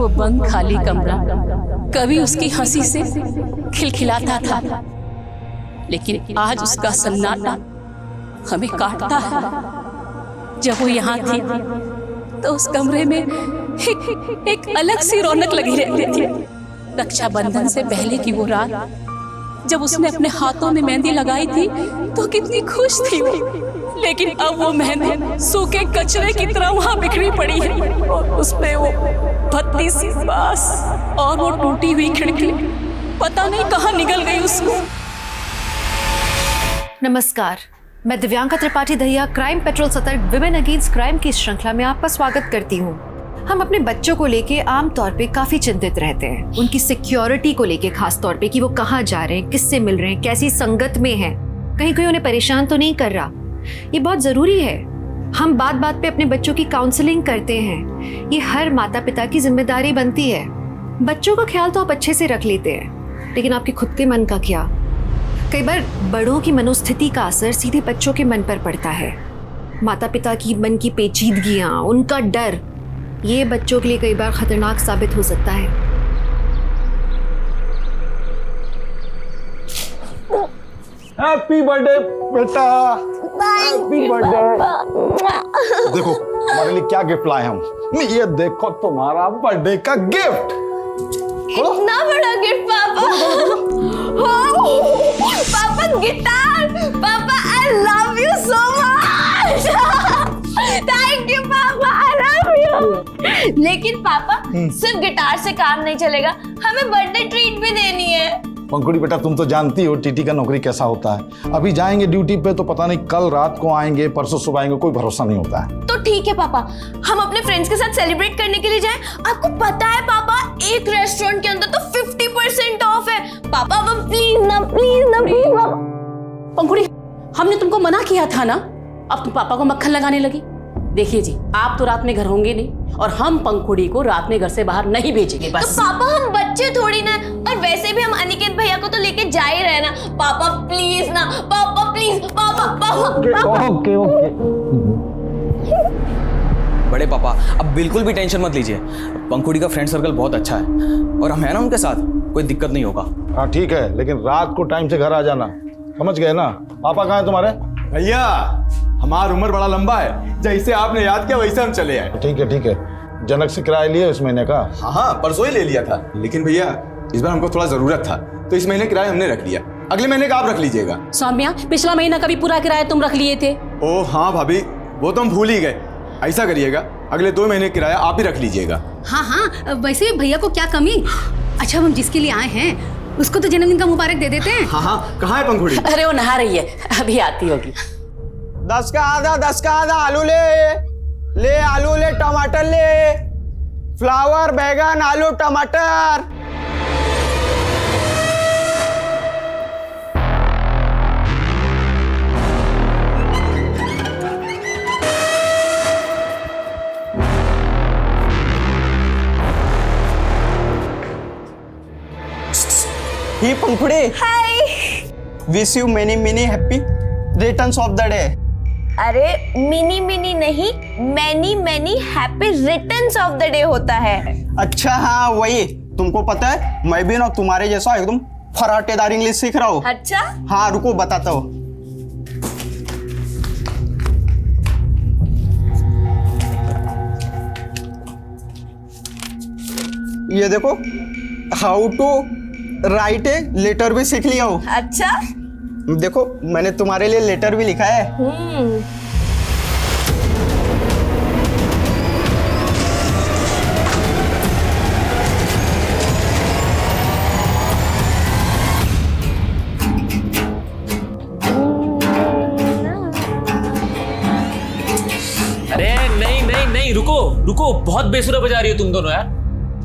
वो बंद खाली कमरा कभी उसकी हंसी से खिलखिलाता था, लेकिन आज उसका सन्नाटा हमें काटता है। जब वो यहाँ थी तो उस कमरे में एक अलग सी रौनक लगी रहती थी। रक्षाबंधन से पहले की वो रात जब उसने अपने हाथों में मेहंदी लगाई थी तो कितनी खुश थी वो, लेकिन अब वो मेहंदी सूखे कचरे की तरह वहाँ बिखरी पड़ी है और उसपे वो भद्दी सी बांस और वो टूटी हुई खिड़की पता नहीं कहाँ निकल गई उसको। नमस्कार, मैं दिव्यांका त्रिपाठी दहिया क्राइम पेट्रोल सतर्क विमेन अगेंस्ट क्राइम की श्रृंखला में आपका स्वागत करती हूँ। हम अपने बच्चों को लेके आमतौर पे काफी चिंतित रहते हैं, उनकी सिक्योरिटी को लेके खास तौर पे कि वो कहाँ जा रहे हैं, किससे मिल रहे हैं, कैसी संगत में हैं, कहीं कोई उन्हें परेशान तो नहीं कर रहा। ये बहुत जरूरी है। हम बात बात पे अपने बच्चों की काउंसलिंग करते हैं, ये हर माता पिता की जिम्मेदारी बनती है। बच्चों का ख्याल तो आप अच्छे से रख लेते हैं, लेकिन आपके खुद के मन का क्या? कई बार बड़ों की मनोस्थिति का असर सीधे बच्चों के मन पर पड़ता है। माता पिता की मन की पेचीदगियां, उनका डर, ये बच्चों के लिए कई बार खतरनाक साबित हो सकता है। हैप्पी बर्थडे बेटा, हैप्पी बर्थडे। देखो हमारे लिए क्या गिफ्ट लाए हम। ये देखो तुम्हारा बर्थडे का गिफ्ट। इतना बड़ा गिफ्ट पापा। पापा गिटार। पापा I love you so much. Thank you पापा, आई लव यू। लेकिन पापा सिर्फ गिटार से काम नहीं चलेगा, हमें बर्थडे ट्रीट भी देनी है। पंखुड़ी बेटा, तुम तो जानती हो टीटी का नौकरी कैसा होता है। अभी जाएंगे ड्यूटी पे तो पता नहीं कल रात को आएंगे, परसों सुबह आएंगे, कोई भरोसा नहीं होता है। तो ठीक है पापा, हम अपने फ्रेंड्स के साथ सेलिब्रेट करने के लिए जाएं। आपको पता है पापा, एक रेस्टोरेंट के अंदर तो 50% ऑफ है। पापा अब प्लीज ना, प्लीज ना, प्लीज ना। पंखुड़ी, हमने तुमको मना किया था ना, अब तुम पापा को मक्खन लगाने लगी। देखिए जी, आप तो रात में घर होंगे नहीं और हम पंखुड़ी को रात में घर से बाहर नहीं भेजेंगे बस। तो पापा हम बच्चे थोड़ी ना, और वैसे भी हम अनिकेत भैया को तो लेके जा ही रहे ना। पापा प्लीज ना, पापा प्लीज, पापा पापा। ओके। बड़े पापा अब बिल्कुल भी टेंशन मत लीजिए, पंखुड़ी का फ्रेंड सर्कल बहुत अच्छा है और हम है ना उनके साथ, कोई दिक्कत नहीं होगा। हाँ ठीक है, लेकिन रात को टाइम से घर आ जाना, समझ गए ना। पापा कहाँ है तुम्हारे? भैया हमारा उम्र बड़ा लंबा है, जैसे आपने याद किया वैसे हम चले आए। ठीक है ठीक है। जनक से किराया लिया इस महीने का? हाँ परसों ही ले लिया था, लेकिन भैया इस बार हमको थोड़ा जरूरत था तो इस महीने किराया हमने रख लिया। अगले महीने का आप रख लीजिएगा। सौम्या, पिछला महीना का भी पूरा किराया तुम रख लिए थे। ओह हाँ भाभी, वो तो हम भूल ही गए। ऐसा करिएगा, अगले 2 महीने किराया आप ही रख लीजिएगा। हाँ, वैसे भैया को क्या कमी। अच्छा, हम जिसके लिए आए हैं उसको तो जन्मदिन का मुबारक दे देते हैं। हाँ, कहाँ है पंखुड़ी? अरे वो नहा रही है, अभी आती होगी। 10 का आधा आलू ले आलू ले, टमाटर ले, फ्लावर, बैगन, आलू, टमाटर। Hi Pankhuri, hi. Wish you many happy returns of the day. अरे मिनी नहीं, many happy returns of the day होता है। अच्छा हाँ वही, तुमको पता है मैं भी ना तुम्हारे जैसा एकदम फराटेदार इंग्लिश सीख रहा हूँ। अच्छा हाँ रुको बताता हूँ। ये देखो, how to write a letter भी सीख लिया हूँ। अच्छा, देखो मैंने तुम्हारे लिए लेटर भी लिखा है। अरे नहीं रुको, बहुत बेसुरा बजा रही हो तुम दोनों यार।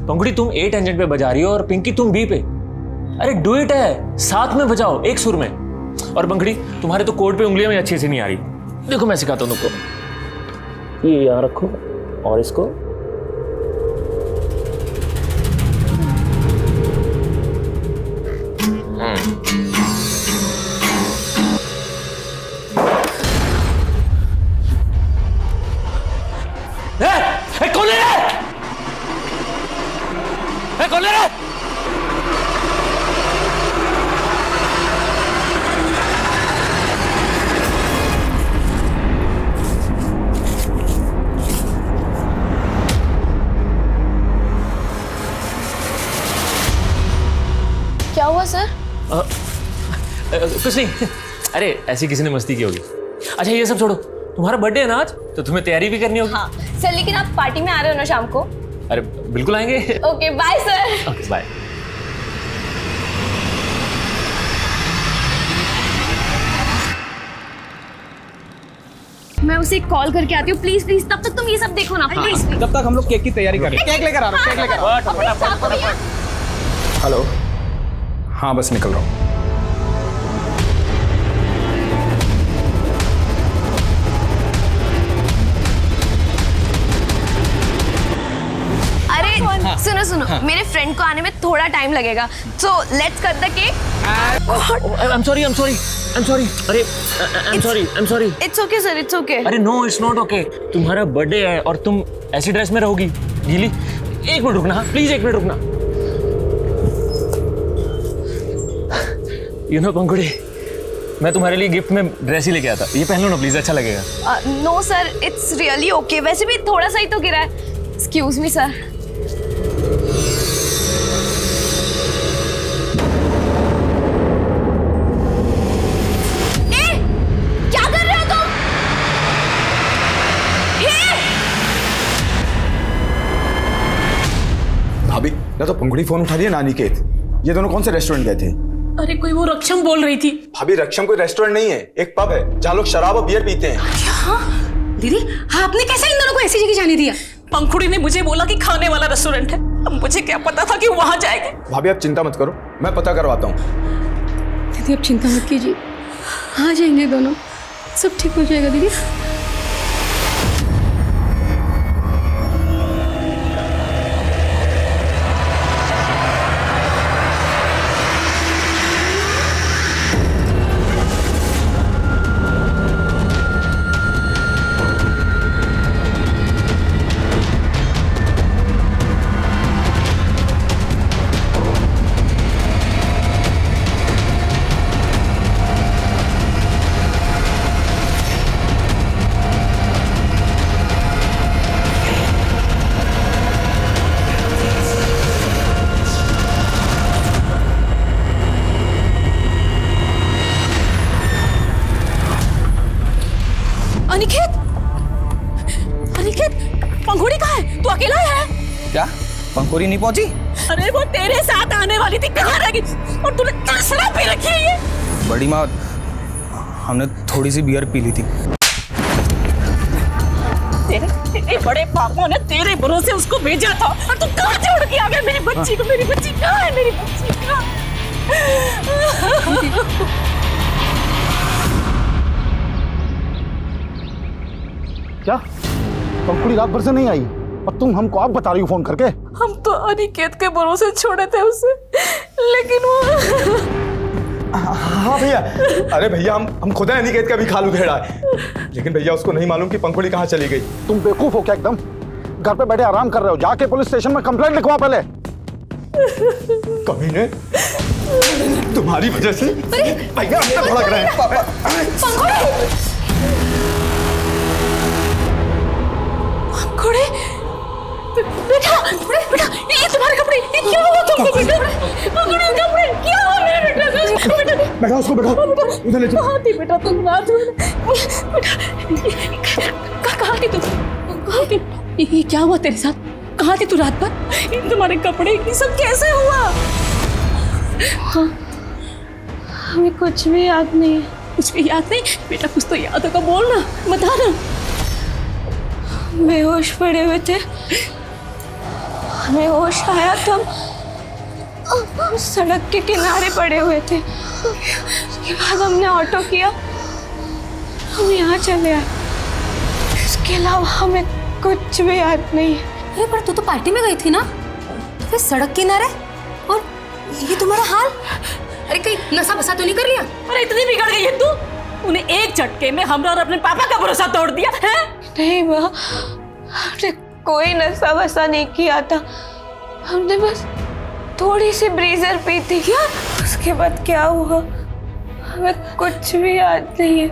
पंखुड़ी तुम ए टेंजेंट पे बजा रही हो और पिंकी तुम बी पे। अरे डुएट है, साथ में बजाओ एक सुर में। और पंखुड़ी तुम्हारे तो कोड पे उंगलियां में अच्छी से नहीं आ रही। देखो मैं सिखाता हूं तुमको। ये यहाँ रखो और इसको कौन है? खोले रे। क्या हुआ सर? कुछ नहीं, अरे ऐसी किसी ने मस्ती की होगी। अच्छा ये सब छोड़ो, तुम्हारा बर्थडे है ना आज, तो तुम्हें तैयारी भी करनी होगी। हाँ सर, लेकिन आप पार्टी में आ रहे हो ना शाम को? अरे बिल्कुल आएंगे। Okay bye sir. Okay bye. मैं उसे कॉल करके आती हूँ, प्लीज प्लीज। तब तक तुम ये सब देखो ना, प्लीज। तब तक हम लोग केक की तैयारी कर रहे हैं। केक लेकर आ रहा हूँ, केक लेकर आ रहा हूँ। हेलो, हाँ बस निकल रहा हूँ। अरे सुनो सुनो, मेरे फ्रेंड को आने में थोड़ा टाइम लगेगा, so let's cut the cake. I'm sorry. अरे I'm sorry. It's okay sir, it's okay. अरे नो, इट्स नॉट ओके। तुम्हारा बर्थडे है और तुम ऐसी ड्रेस में रहोगी गीली। एक मिनट रुकना, प्लीज एक मिनट रुकना। यू नो पंखुड़ी, मैं तुम्हारे लिए गिफ्ट में ड्रेस ही लेके आता। ये पहन लो ना प्लीज, अच्छा लगेगा। No sir, it's really okay. वैसे भी थोड़ा सा ही तो गिरा है। Excuse me sir. क्या कर रहे हो तुम? भाभी, या तो पंखुड़ी फोन उठा रही है ना अनिकेत। ये दोनों कौन से रेस्टोरेंट गए थे? अरे कोई वो रक्षम बोल रही थी। भाभी, रक्षम कोई रेस्टोरेंट नहीं है, एक पब है जहाँ लोग शराब और बियर पीते हैं। दीदी आपने कैसे इन दोनों को ऐसी जगह जाने दिया? पंखुड़ी ने मुझे बोला कि खाने वाला रेस्टोरेंट है। अब मुझे क्या पता था कि वहां जाएंगे। भाभी आप चिंता मत करो, मैं पता करवाता हूँ। दीदी अब चिंता मत कीजिए, आ जाएंगे दोनों, सब ठीक हो जाएगा दीदी। अनिकेत, पंखुड़ी कहाँ है? तू अकेला है? क्या पंखुड़ी नहीं पहुंची? अरे वो तेरे साथ आने वाली थी, कहाँ रह गई? और तूने क्या शराब पी रखी है? ये बड़ी माँ, हमने थोड़ी सी बियर पी ली थी। तेरे बड़े पापों ने तेरे भरोसे उसको भेजा था और तू कहाँ छोड़ के आ गया मेरी बच्ची को? मेरी बच्ची कहाँ है? मेरी बच्ची कहाँ? क्या पंखुड़ी रात भर से नहीं आई और तुम हमको आप बता रही हो फोन करके? हम तो अनिकेत के भरोसे छोड़े थे उसे, लेकिन वो हाँ भैया, अरे भैया हम खुद अनिकेत का भी खालू घेड़ा है, लेकिन भैया उसको नहीं मालूम कि पंखुड़ी कहाँ चली गई। तुम बेवकूफ हो क्या एकदम? घर पे बैठे आराम कर रहे हो, जाके पुलिस स्टेशन में कंप्लेंट लिखवा पहले। कमीने, तुम्हारी वजह से भैया हम तो भड़क रहे हैं। पंखुड़ी, बेटा बेटा, ये तुम्हारे कपड़े, ये क्या हुआ तुमको बेटा? पंखुड़ी कपड़े क्या हुआ मेरे बेटा? बैठा उसको, बैठा इधर ले चलो। कहाँ थी बेटा तुम रात में? बेटा कहाँ थी तुम? कहाँ थी? ये क्या हुआ तेरे साथ? कहाँ थी तू रात भर? ये तुम्हारे कपड़े ये सब कैसे हुआ? हाँ, हमें कुछ भी याद नहीं है। कुछ भी याद नहीं? बेटा कुछ तो याद होगा, बोलना, बता ना। बेहोश पड़े हुए थे, हमें होश आया तो हम सड़क के किनारे पड़े हुए थे। उसके बाद हमने ऑटो किया, हम यहाँ चले आए। इसके अलावा हमें कुछ भी याद नहीं है। अरे पर तू तो पार्टी में गई थी ना, तो फिर सड़क किनारे और ये तुम्हारा हाल? अरे कहीं नशा बसा तो नहीं कर लिया? अरे इतनी बिगड़ गई है तू? उन्हें एक झटके में हमरा और अपने पापा का भरोसा तोड़ दिया है? नहीं माँ, हमने कोई नशा वसा नहीं किया था। हमने बस थोड़ी सी ब्रीजर पी थी क्या? उसके बाद क्या हुआ हमें कुछ भी याद नहीं है।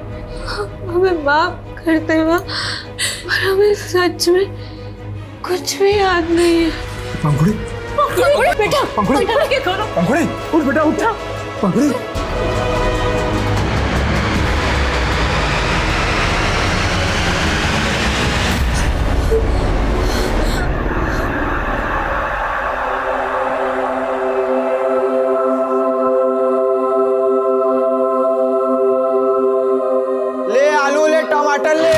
हमें माफ करते हुआ पर हमें सच में कुछ भी याद नहीं है। पंखुड़ी बेटा पंखुड़ी पंखुड़ी उठ बेटा उठ पंखुड़ी। ले आलू ले टमाटर ले।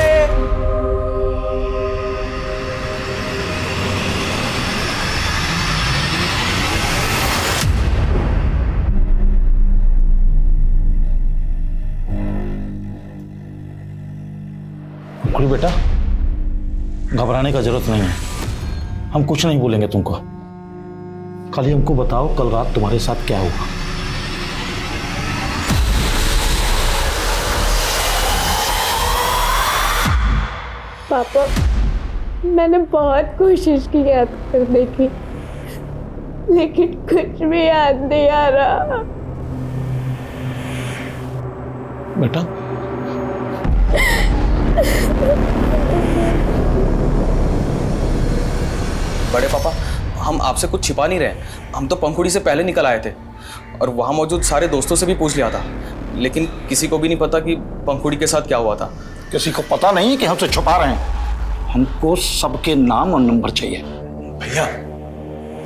पंखुड़ी बेटा, घबराने का जरूरत नहीं है, हम कुछ नहीं बोलेंगे तुमको। खाली हमको बताओ कल रात तुम्हारे साथ क्या हुआ। पापा मैंने बहुत कोशिश की याद करने की लेकिन कुछ भी याद नहीं आ रहा। बेटा बड़े पापा, हम आपसे कुछ छिपा नहीं रहे। हम तो पंखुड़ी से पहले निकल आए थे और वहाँ मौजूद सारे दोस्तों से भी पूछ लिया था, लेकिन किसी को भी नहीं पता कि पंखुड़ी के साथ क्या हुआ था। किसी को पता नहीं कि हमसे छुपा रहे हैं। हमको सबके नाम और नंबर चाहिए। भैया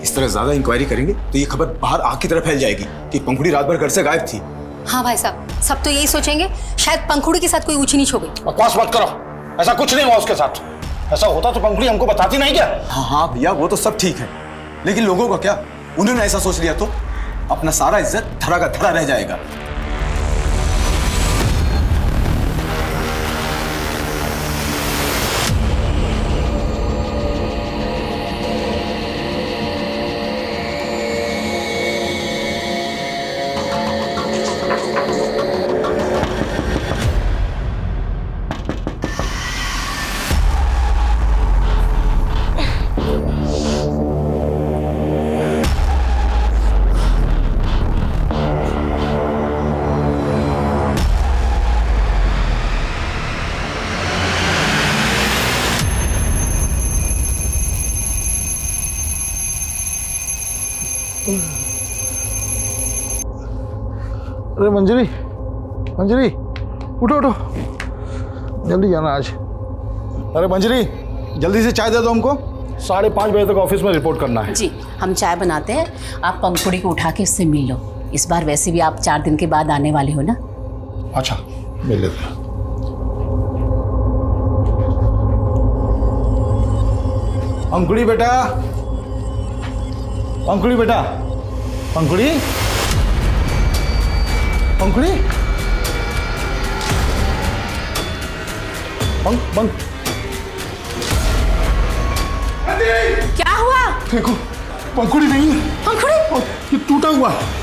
इस तरह ज्यादा इंक्वायरी करेंगे तो ये खबर बाहर आग की तरह फैल जाएगी कि पंखुड़ी रात भर घर से गायब थी। हाँ भाई साहब, सब तो यही सोचेंगे शायद पंखुड़ी के साथ कोई ऊंची नीच हो गई। बकवास मत करो, ऐसा कुछ नहीं हुआ उसके साथ। ऐसा होता तो पंखुड़ी हमको बताती नहीं क्या? हाँ भैया वो तो सब ठीक है, लेकिन लोगों का क्या? उन्होंने ऐसा सोच लिया तो अपना सारा इज्जत धरा का धरा रह जाएगा। अरे मंजरी, मंजरी उठो उठो, जल्दी जाना आज। अरे मंजरी जल्दी से चाय दे दो हमको, 5:30 बजे तक ऑफिस में रिपोर्ट करना है। जी हम चाय बनाते हैं, आप पंखुड़ी को उठा के उससे मिल लो। इस बार वैसे भी आप 4 दिन के बाद आने वाले हो ना। अच्छा मिल लेते हैं। पंखुड़ी बेटा, पंखुड़ी बेटा, पंखुड़ी पंखुड़ी पंख क्या हुआ? देखो पंखुड़ी नहीं है। पंखुड़ी? ये टूटा हुआ है।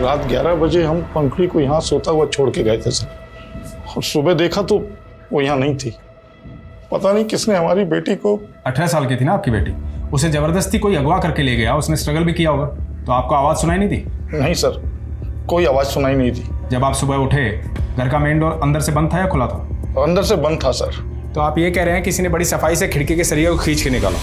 रात 11 बजे हम पंखुड़ी को यहाँ सोता हुआ छोड़ के गए थे सर, और सुबह देखा तो वो यहाँ नहीं थी। पता नहीं किसने हमारी बेटी को। 18 साल की थी ना आपकी बेटी, उसे जबरदस्ती कोई अगवा करके ले गया, उसने स्ट्रगल भी किया होगा, तो आपको आवाज़ सुनाई नहीं दी? नहीं सर, कोई आवाज़ सुनाई नहीं थी। जब आप सुबह उठे घर का मेन डोर अंदर से बंद था या खुला था? अंदर से बंद था सर। तो आप ये कह रहे हैं किसी ने बड़ी सफाई से खिड़की के सरिया को खींच के निकाला,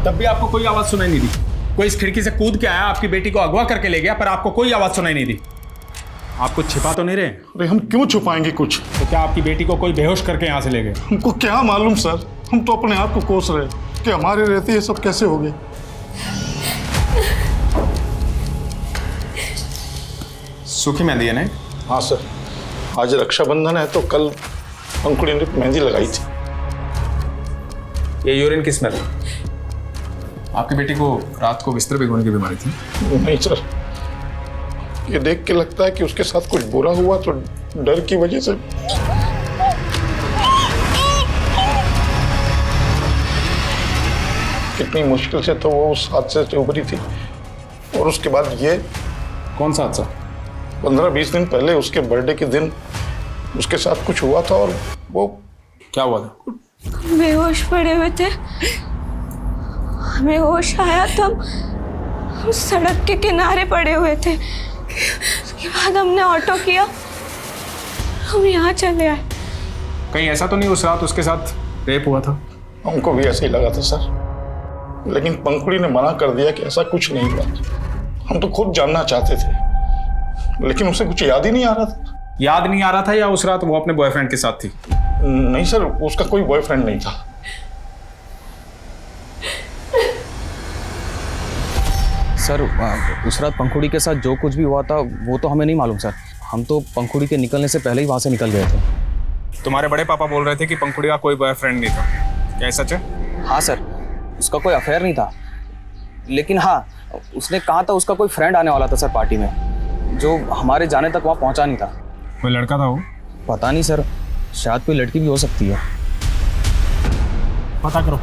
तब भी आपको कोई आवाज़ सुनाई नहीं दी? कोई इस खिड़की से कूद के आया, आपकी बेटी को अगवा करके ले गया, पर आपको कोई आवाज़ सुनाई नहीं दी? आप कुछ छिपा तो नहीं रहे? अरे हम क्यों छुपाएंगे कुछ? तो क्या आपकी बेटी को कोई बेहोश करके यहाँ से ले गए? हमको क्या मालूम सर, हम तो अपने आप को कोस रहे कि हमारे रहते ये सब कैसे हो गए। सूखी मेहंदी है नहीं? हाँ सर, आज रक्षाबंधन है तो कल पंखुड़ी ने मेहंदी लगाई थी। ये यूरिन की स्मेल। आपकी बेटी को रात को बिस्तर भिगोने की बीमारी थी? नहीं सर, ये देख के लगता है कि उसके साथ कुछ बुरा हुआ तो डर की वजह से। कितनी मुश्किल से तो वो उस हादसे से उभरी थी, और उसके बाद ये। कौन सा हादसा? 15-20 दिन पहले उसके बर्थडे के दिन उसके साथ कुछ हुआ था, और वो। क्या हुआ था? बेहोश पड़े हुए थे, हमें होश आया तब हम सड़क के किनारे पड़े हुए थे। उसके बाद हमने ऑटो किया, हम यहाँ चले आए। कहीं ऐसा तो नहीं उस रात उसके साथ रेप हुआ था? हमको भी ऐसे ही लगा था सर, लेकिन पंखुड़ी ने मना कर दिया कि ऐसा कुछ नहीं हुआ। हम तो खुद जानना चाहते थे, लेकिन उसे कुछ याद ही नहीं आ रहा था। याद नहीं आ रहा था या उस रात वो अपने बॉयफ्रेंड के साथ थी? नहीं सर, उसका कोई बॉयफ्रेंड नहीं था। सर उस रात पंखुड़ी के साथ जो कुछ भी हुआ था वो तो हमें नहीं मालूम सर। हम तो पंखुड़ी के निकलने से पहले ही वहाँ से निकल गए थे। तुम्हारे बड़े पापा बोल रहे थे कि पंखुड़ी का कोई बॉयफ्रेंड नहीं था, क्या सच है? हाँ सर, उसका कोई अफेयर नहीं था, लेकिन हाँ उसने कहा था उसका कोई फ्रेंड आने वाला था सर पार्टी में, जो हमारे जाने तक वहाँ पहुँचा नहीं था। कोई लड़का था वो? पता नहीं सर, शायद कोई लड़की भी हो सकती है। पता करो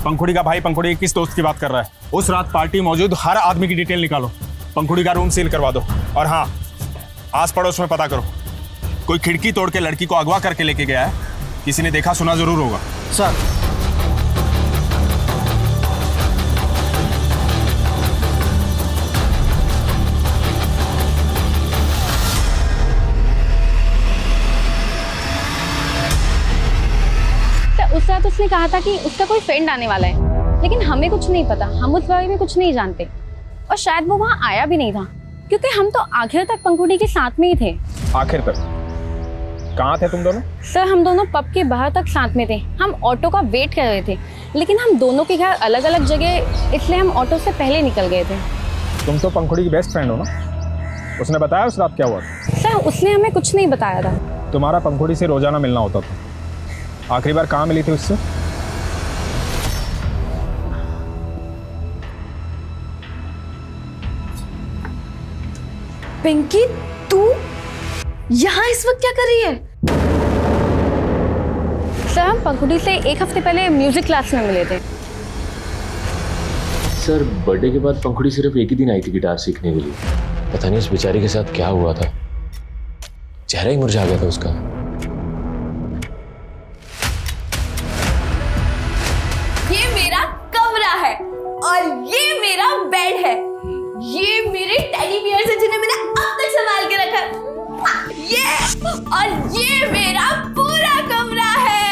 पंखुड़ी का भाई पंखुड़ी के किस दोस्त की बात कर रहा है। उस रात पार्टी मौजूद हर आदमी की डिटेल निकालो, पंखुड़ी का रूम सील करवा दो, और हाँ आस पड़ोस में पता करो कोई खिड़की तोड़ के लड़की को अगवा करके लेके गया है, किसी ने देखा सुना जरूर होगा। सर उस रात उसने कहा था कि उसका कोई फ्रेंड आने वाला है, लेकिन हमें कुछ नहीं पता, हम उस बारे में कुछ नहीं जानते, और शायद वो वहाँ आया भी नहीं था, क्योंकि हम तो आखिर तक पंखुड़ी के साथ में ही थे। आखिर तक? कहाँ थे तुम दोनों? सर हम दोनों पब के बाहर तक साथ में थे, हम ऑटो का वेट कर रहे थे, लेकिन हम दोनों के घर अलग अलग जगह, इसलिए हम ऑटो से पहले निकल गए थे। तुम तो पंखुड़ी की बेस्ट फ्रेंड हो ना, उसने बताया उस रात क्या हुआ? सर उसने हमें कुछ नहीं बताया था। तुम्हारा पंखुड़ी से रोजाना मिलना होता था, आखिरी बार कहाँ मिली थी उससे? पिंकी तू यहाँ इस वक्त क्या कर रही है? सर हम पंखुड़ी से एक हफ्ते पहले म्यूजिक क्लास में मिले थे। सर बर्थडे के बाद पंखुड़ी सिर्फ एक ही दिन आई थी गिटार सीखने के लिए। पता नहीं उस बेचारी के साथ क्या हुआ था, चेहरा ही मुरझा गया था उसका। ये मेरा कमरा है और ये मेरा बेड है, ये मेरे टेडी बियर्स हैं जिन्हें मैंने अब तक संभाल के रखा है। ये और ये मेरा पूरा कमरा है।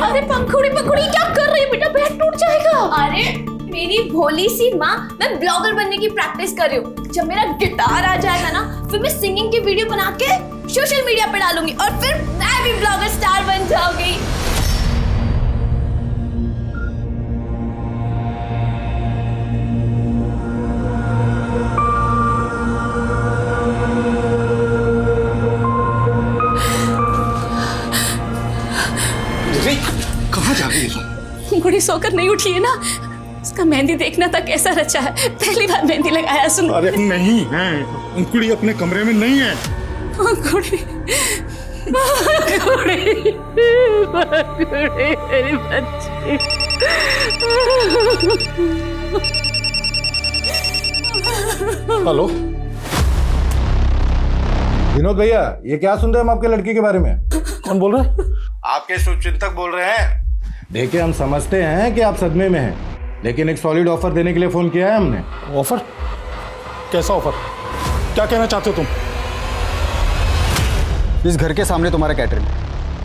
अरे पंखुड़ी पंखुड़ी क्या कर रही है बेटा, बेड टूट जाएगा। अरे मेरी भोली सी माँ, मैं ब्लॉगर बनने की प्रैक्टिस कर रही हूँ। जब मेरा गिटार आ जाएगा ना, फिर मैं सिंगिंग की वीडियो बना के सोशल मीडिया पे डालूंगी और फिर मैं भी ब्लॉगर स्टार बन जाऊंगी। कहाँ जा रही है? पंखुड़ी सोकर नहीं उठी है ना, उसका मेहंदी देखना था कैसा रचा है, पहली बार मेहंदी लगाया। सुन अरे नहीं है, पंखुड़ी अपने कमरे में नहीं है। पंखुड़ी पंखुड़ी पंखुड़ी मेरी बच्ची। हेलो विनोद भैया, ये क्या सुन रहे हैं हम आपके लड़की के बारे में? कौन बोल रहा है? आपके शुभचिंतक बोल रहे हैं। देखिए हम समझते हैं कि आप सदमे में हैं, लेकिन एक सॉलिड ऑफर देने के लिए फोन किया है हमने। ऑफर? कैसा ऑफर? क्या कहना चाहते हो तुम? इस घर के सामने तुम्हारा कैटरिंग,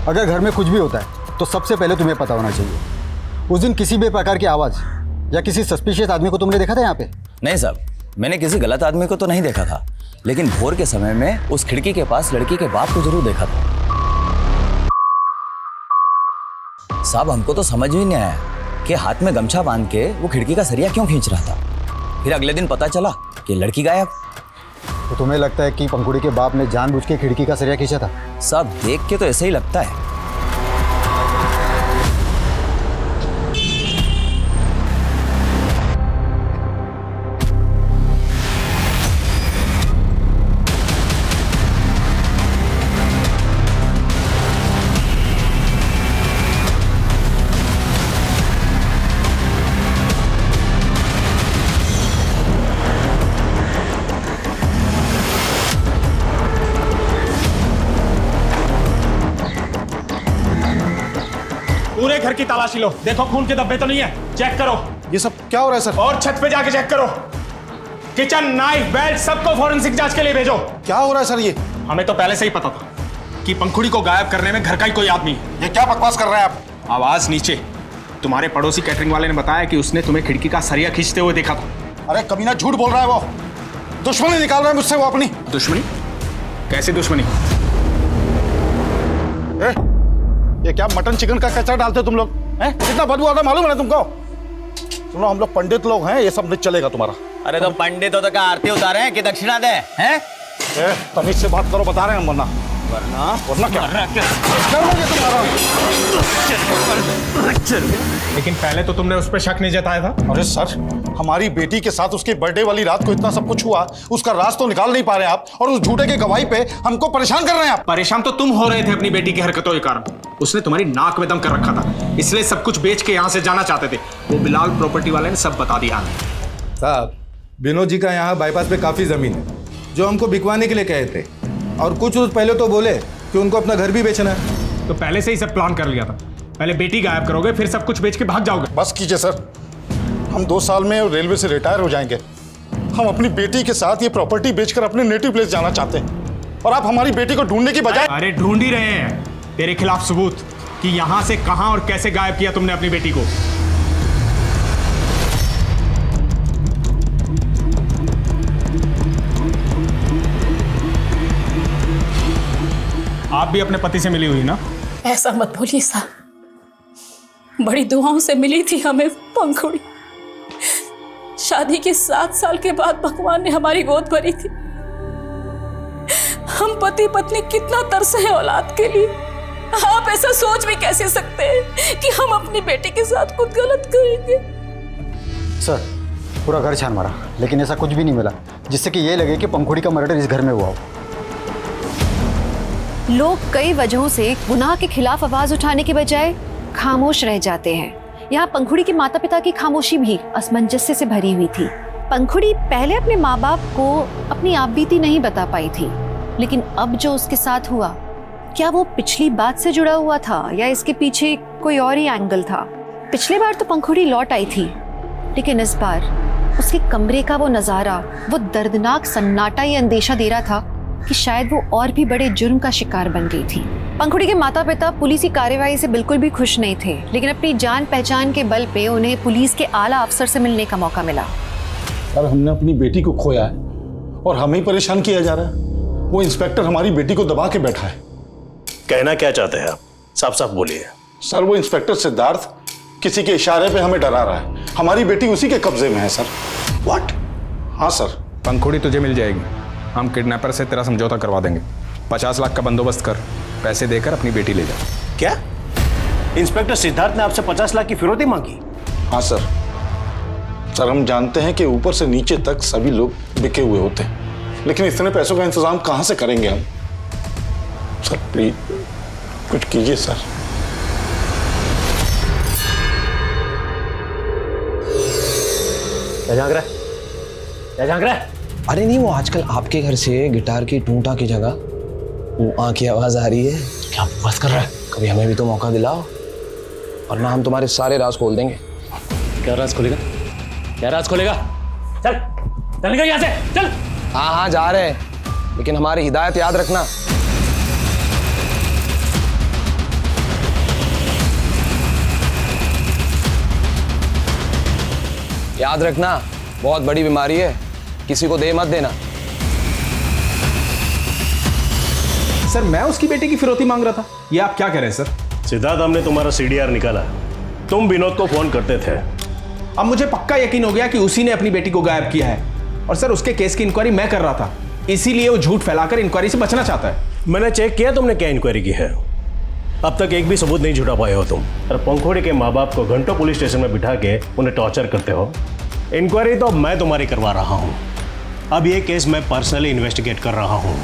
अगर घर में कुछ भी होता है तो सबसे पहले तुम्हें पता होना चाहिए। उस दिन किसी भी प्रकार की आवाज़ या किसी सस्पिशियस आदमी को तुमने देखा था यहाँ पे? नहीं साहब, मैंने किसी गलत आदमी को तो नहीं देखा था, लेकिन भोर के समय में उस खिड़की के पास लड़की के बाप को जरूर देखा था। साहब हमको तो समझ ही नहीं आया कि हाथ में गमछा बांध के वो खिड़की का सरिया क्यों खींच रहा था। फिर अगले दिन पता चला कि लड़की गायब। तो तुम्हें लगता है कि पंखुड़ी के बाप ने जानबूझ के खिड़की का सरिया खींचा था? साहब देख के तो ऐसा ही लगता है। पूरे घर की तलाशी लो, देखो खून के धब्बे तो नहीं है, चेक करो। ये सब क्या हो रहा है सर? और छत पे जाके चेक करो। किचन, नाइफ, बेल्ट सबको फॉरेंसिक जांच के लिए भेजो। क्या हो रहा है सर? ये हमें तो पहले से ही पता था कि पंखुड़ी को गायब करने में घर का ही कोई आदमी है। ये क्या बकवास कर रहे हैं आप? आवाज नीचे। तुम्हारे पड़ोसी कैटरिंग वाले ने बताया कि उसने तुम्हें खिड़की का सरिया खींचते हुए देखा था। अरे कमीना झूठ बोल रहा है वो। दुश्मनी निकाल रहा है मुझसे वो अपनी। दुश्मनी? कैसी दुश्मनी? ये क्या मटन चिकन का कचरा डालते हो तुम लोग? हैं? कितना बदबू आता मालूम है ना तुमको? सुनो, हम लोग पंडित लोग हैं, ये सब नहीं चलेगा तुम्हारा। अरे तो पंडित हो तो क्या आरती उतारे हैं कि दक्षिणा दे हैं? तमीज से बात करो, बता रहे हैं वरना क्या लेकिन पहले तो तुमने उस पर शक नहीं जताया था। अरे सर, हमारी बेटी के साथ उसके बर्थडे वाली रात को इतना सब कुछ हुआ, उसका राज तो निकाल नहीं पा रहे आप, और उस झूठे के गवाही पे हमको परेशान कर रहे हैं आप। परेशान तो तुम हो रहे थे अपनी बेटी की हरकतों के कारण। उसने तुम्हारी नाक में दम कर रखा था, इसलिए सब कुछ बेच के यहाँ से जाना चाहते थे। वो बिलाल प्रॉपर्टी वाले ने सब बता दिया। साहब, विनोद जी का यहाँ बाईपास पे काफ़ी ज़मीन है जो हमको बिकवाने के लिए कहे थे, और कुछ रोज पहले तो बोले कि उनको अपना घर भी बेचना है। तो पहले से ही सब प्लान कर लिया था। पहले बेटी गायब करोगे, फिर सब कुछ बेच के भाग जाओगे। बस कीजिए सर, हम 2 साल में रेलवे से रिटायर हो जाएंगे। हम अपनी बेटी के साथ ये प्रॉपर्टी बेचकर अपने नेटिव प्लेस जाना चाहते हैं, और आप हमारी बेटी को ढूंढने की बजाय। अरे ढूंढ ही रहे हैं तेरे खिलाफ सबूत कि यहाँ से कहाँ और कैसे गायब किया तुमने अपनी बेटी को। आप भी अपने पति से मिली हुई ना? ऐसा मत बोलिए साहब, बड़ी दुआओं से मिली थी हमें पंखुड़ी। शादी के 7 साल के बाद भगवान ने हमारी गोद भरी थी। हम पति पत्नी कितना तरसे हैं औलाद के लिए। आप ऐसा सोच भी कैसे सकते हैं कि हम अपनी बेटी के साथ कुछ गलत करेंगे? सर, पूरा घर छान मारा, लेकिन ऐसा कुछ भी नहीं मिला जिससे कि ये लगे कि पंखुड़ी का मर्डर इस घर में हुआ हो। लोग कई वजहों से गुनाह के खिलाफ आवाज उठाने के बजाय खामोश रह जाते हैं। यहाँ पंखुड़ी के माता पिता की खामोशी भी असमंजस्य से भरी हुई थी। पंखुड़ी पहले अपने माँ बाप को अपनी आपबीती नहीं बता पाई थी, लेकिन अब जो उसके साथ हुआ, क्या वो पिछली बात से जुड़ा हुआ था या इसके पीछे कोई और ही एंगल था? पिछली बार तो पंखुड़ी लौट आई थी, लेकिन इस बार उसके कमरे का वो नजारा, वो दर्दनाक सन्नाटा ये अंदेशा दे रहा था कि शायद वो और भी बड़े जुर्म का शिकार बन गई थी। पंखुड़ी के माता पिता पुलिस कार्रवाई से बिल्कुल भी खुश नहीं थे, लेकिन अपनी जान पहचान के बल पे उन्हें पुलिस के आला अफसर से मिलने का मौका मिला। सर, हमने अपनी बेटी को खोया है और हमें ही परेशान किया जा रहा है। वो इंस्पेक्टर हमारी बेटी को दबा के बैठा है। कहना क्या चाहते हैं आप? साफ साफ बोलिए। सर, वो इंस्पेक्टर सिद्धार्थ किसी के इशारे पे हमें डरा रहा है। हमारी बेटी उसी के कब्जे में है सर। व्हाट? हाँ सर। पंखुड़ी तुझे मिल जाएगी। हम किडनैपर से तेरा समझौता करवा देंगे। 50 लाख का बंदोबस्त कर, पैसे देकर अपनी बेटी ले जा। क्या इंस्पेक्टर सिद्धार्थ ने आपसे 50 लाख की फिरौती मांगी? हाँ सर। सर, हम जानते हैं कि ऊपर से नीचे तक सभी लोग बिके हुए होते हैं, लेकिन इतने पैसों का इंतजाम कहाँ से करेंगे हम? सर प्लीज कुछ कीजिए सर। क्या झांक रहा है? क्या झांक रहा है? अरे नहीं, वो आजकल आपके घर से गिटार की टूटा की जगह वो आँख की आवाज आ रही है। क्या बस कर रहा है? कभी हमें भी तो मौका दिलाओ, और ना हम तुम्हारे सारे राज खोल देंगे। क्या राज खोलेगा? क्या राज खोलेगा? चल चल निकल यहाँ से, चल। हाँ हाँ जा रहे हैं, लेकिन हमारी हिदायत याद रखना। याद रखना, बहुत बड़ी बीमारी है, किसी को दे मत देना। सर मैं उसकी बेटी की फिरौती मांग रहा था, ये आप क्या कह रहे हैं सर? सिद्धार्थ, हमने तुम्हारा सीडीआर निकाला, तुम विनोद को फोन करते थे। अब मुझे पक्का यकीन हो गया कि उसी ने अपनी बेटी को गायब किया है, और सर उसके केस की इंक्वायरी मैं कर रहा था, इसीलिए वो झूठ फैलाकर इंक्वायरी से बचना चाहता है। मैंने चेक किया तुमने क्या इंक्वायरी की है, अब तक एक भी सबूत नहीं जुटा पाए हो तुम। और पंखुड़ी के माँ बाप को घंटों पुलिस स्टेशन में बिठा के उन्हें टॉर्चर करते हो। इंक्वायरी तो अब मैं तुम्हारी करवा रहा हूँ, अब ये केस मैं पर्सनली इन्वेस्टिगेट कर रहा हूँ।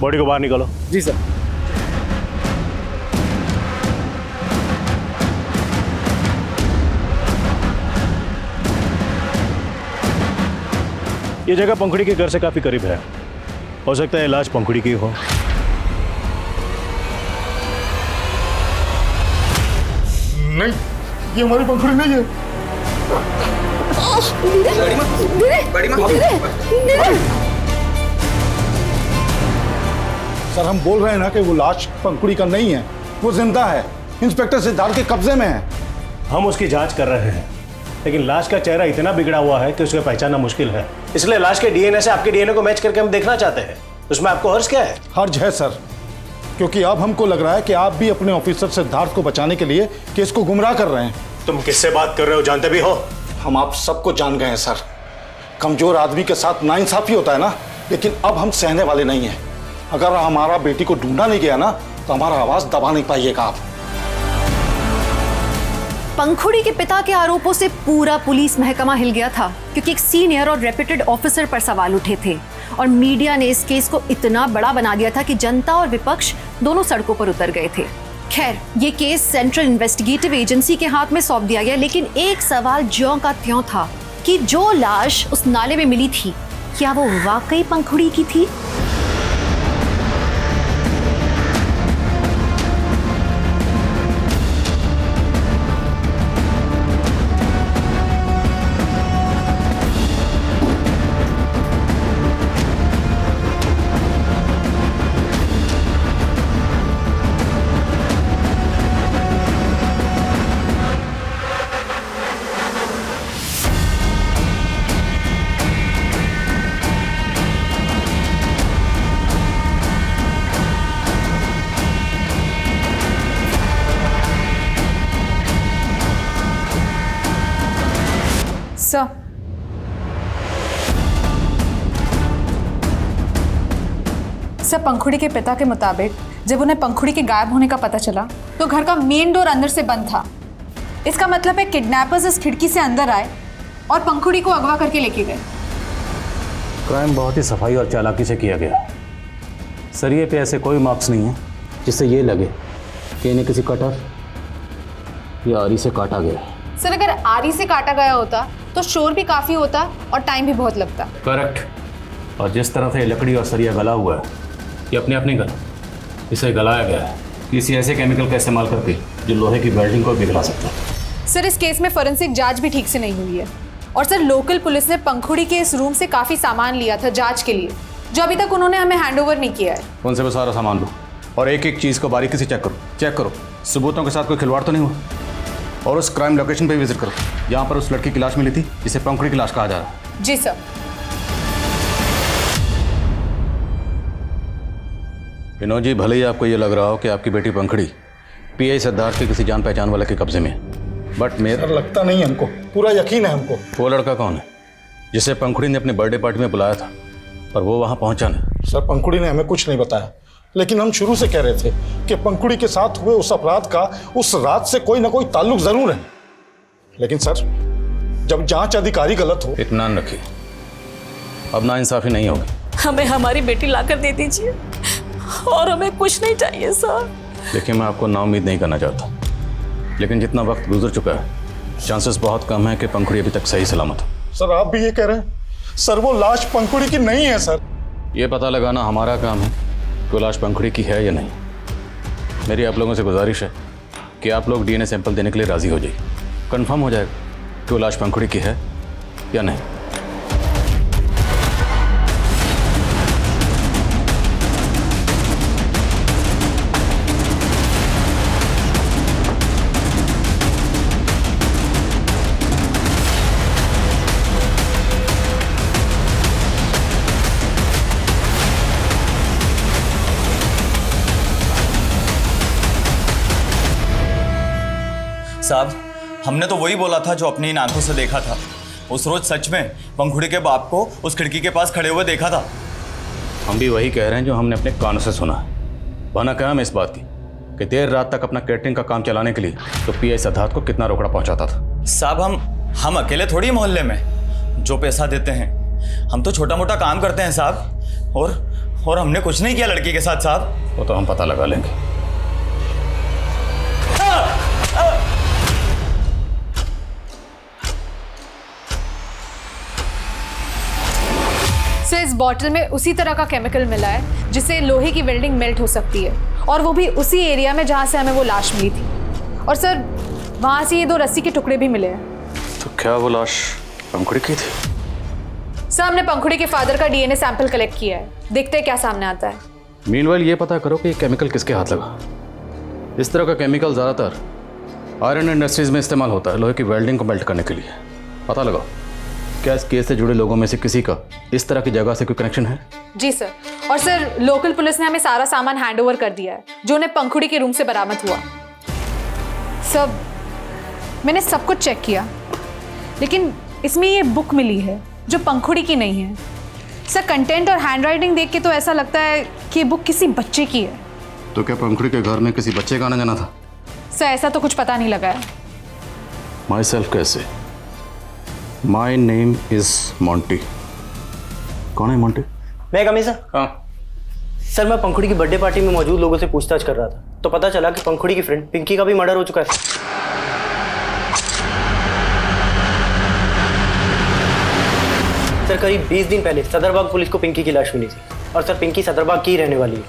बॉडी को बाहर निकालो। जी सर। ये जगह पंखुड़ी के घर से काफी करीब है, हो सकता है लाश पंखुड़ी की हो। नहीं, ये हमारी पंखुड़ी नहीं है। सर हम बोल रहे हैं ना कि वो लाश पंखुड़ी का नहीं है, वो जिंदा है, इंस्पेक्टर सिद्धार्थ के कब्जे में है। हम उसकी जांच कर रहे हैं, लेकिन लाश का चेहरा इतना बिगड़ा हुआ है कि उसे पहचानना मुश्किल है। इसलिए लाश के डीएनए से आपके डीएनए को मैच करके हम देखना चाहते हैं। उसमें आपको हर्ज क्या है? हर्ज है सर, क्योंकि अब हमको लग रहा है कि आप भी अपने ऑफिसर सिद्धार्थ को बचाने के लिए केस को गुमराह कर रहे हैं। तुम किससे बात कर रहे हो, जानते भी हो? हम आप सबको जान गए हैं सर। कमजोर आदमी के साथ नाइंसाफी होता है ना, लेकिन अब हम सहने वाले नहीं हैं। अगर हमारा बेटी को ढूंढा नहीं गया ना, तो हमारा आवाज दबा नहीं पाइएगा आप। पंखुड़ी के पिता के आरोपों से पूरा पुलिस महकमा हिल गया था, क्योंकि एक सीनियर और रेप्यूटेड ऑफिसर पर सवाल उठे थे, और मीडिया ने इस केस को इतना बड़ा बना दिया था कि जनता और विपक्ष दोनों सड़कों पर उतर गए थे। खैर, ये केस सेंट्रल इन्वेस्टिगेटिव एजेंसी के हाथ में सौंप दिया गया, लेकिन एक सवाल ज्यों का त्यों था कि जो लाश उस नाले में मिली थी, क्या वो वाकई पंखुड़ी की थी? सर, पंखुड़ी के पिता के मुताबिक जब उन्हें पंखुड़ी के गायब होने का पता चला तो घर का मेन डोर अंदर से बंद था। इसका मतलब है किडनैपर्स इस खिड़की से अंदर आए और पंखुड़ी को अगवा करके लेके गए। क्राइम बहुत ही सफाई और चालाकी से किया गया। सरिये पे ऐसे कोई मार्क्स नहीं है जिससे ये लगे कि इन्हें किसी कटर या आरी से काटा गया। सर, अगर आरी से काटा गया होता तो शोर भी काफी होता और टाइम भी बहुत लगता। करेक्ट। और जिस तरह से ये लकड़ी और सरिया गला हुआ है, ये अपने आप नहीं गला, इसे गलाया गया है किसी ऐसे केमिकल का इस्तेमाल करके जो लोहे की वेल्डिंग को पिघला सकता है। सर, इस केस में फोरेंसिक जांच भी ठीक से नहीं हुई है, और सर लोकल पुलिस ने पंखुड़ी के इस रूम से काफी सामान लिया था जांच के लिए, जो अभी तक उन्होंने हमें हैंडओवर नहीं किया है। उनसे भी सारा सामान लो और एक एक चीज़ को बारीकी से चेक करो, सबूतों के साथ कोई खिलवाड़ तो नहीं हुआ। और उस क्राइम लोकेशन पे विजिट करो जहाँ पर उस लड़की की लाश मिली थी, जिसे पंखुड़ी की लाश कहा जा रहा है। जी सर। विनोद जी, भले ही आपको ये लग रहा हो कि आपकी बेटी पंखुड़ी पीआई सिद्धार्थ के किसी जान पहचान वाले के कब्जे में है, बट मेरा लगता नहीं है हमको, पूरा यकीन है हमको। वो लड़का कौन है जिसे पंखुड़ी ने अपने बर्थडे पार्टी में बुलाया था और वो वहाँ पहुँचा नहीं? सर, पंखुड़ी ने हमें कुछ नहीं बताया, लेकिन हम शुरू से कह रहे थे कि पंखुड़ी के साथ हुए उस अपराध का उस रात से कोई ना कोई ताल्लुक जरूर है। लेकिन सर, जब जांच अधिकारी गलत हो। इत्मीनान रखिए, अब नाइंसाफी नहीं होगी। हमें हमारी बेटी लाकर दे दीजिए और हमें कुछ नहीं चाहिए सर। देखिए, मैं आपको नाउम्मीद नहीं करना चाहता, लेकिन जितना वक्त गुजर चुका है, चांसेस बहुत कम है कि पंखुड़ी अभी तक सही सलामत हो। सर, आप भी ये कह रहे हैं? सर, वो लाश पंखुड़ी की नहीं है सर। ये पता लगाना हमारा काम है कि लाश पंखुड़ी की है या नहीं। मेरी आप लोगों से गुजारिश है कि आप लोग डीएनए सैंपल देने के लिए राजी हो जाइए। कंफर्म हो जाएगा कि वो लाश पंखुड़ी की है या नहीं। साहब, हमने तो वही बोला था जो अपनी इन आंखों से देखा था। उस रोज सच में पंखुड़ी के बाप को उस खिड़की के पास खड़े हुए देखा था। हम भी वही कह रहे हैं जो हमने अपने कानों से सुना है। बहाना क्या है इस बात की कि देर रात तक अपना कैटरिंग का काम चलाने के लिए तो पीआई सिद्धार्थ को कितना रोकड़ा पहुंचाता था। साहब, हम अकेले थोड़ी मोहल्ले में जो पैसा देते हैं, हम तो छोटा मोटा काम करते हैं साहब। और हमने कुछ नहीं किया लड़की के साथ साहब। वो तो हम पता लगा लेंगे। सर, इस बॉटल में उसी तरह का केमिकल मिला है जिससे लोहे की वेल्डिंग मेल्ट हो सकती है, और वो भी उसी एरिया में जहां से हमें वो लाश मिली थी। और सर, वहां से ये 2 रस्सी के टुकड़े भी मिले हैं। तो क्या वो लाश पंखुड़ी की थी? सर, हमने पंखुड़ी के फादर का डीएनए सैंपल कलेक्ट किया है, देखते हैं क्या सामने आता है। मीनवाइल ये पता करो कि ये केमिकल किसके हाथ लगा। इस तरह का केमिकल ज़्यादातर आयरन इंडस्ट्रीज में इस्तेमाल होता है, लोहे की वेल्डिंग को मेल्ट करने के लिए। पता लगाओ क्या इस केस से जुड़े लोगों में से किसी का इस तरह की जगह से कोई कनेक्शन है? जी सर। और सर, लोकल पुलिस ने हमें सारा सामान हैंडओवर कर दिया है जो उन्हें पंखुड़ी के रूम से बरामद हुआ। सर, मैंने सब कुछ चेक किया, लेकिन इसमें ये बुक मिली है जो पंखुड़ी की नहीं है। सर, कंटेंट और हैंडराइटिंग देख के तो ऐसा लगता है कि ये बुक किसी बच्चे की है। तो क्या पंखुड़ी के घर में किसी बच्चे का आना जाना था? सर, ऐसा तो कुछ पता नहीं लगा है। माई सेल्फ कैसे? My name is Monty. कौन है मॉन्टी? मैं कमी सर। हाँ सर, मैं पंखुड़ी की बर्थडे पार्टी में मौजूद लोगों से पूछताछ कर रहा था, तो पता चला कि पंखुड़ी की फ्रेंड पिंकी का भी मर्डर हो चुका है। सर, करीब 20 दिन पहले सदरबाग पुलिस को पिंकी की लाश मिली थी, और सर पिंकी सदरबाग की रहने वाली है।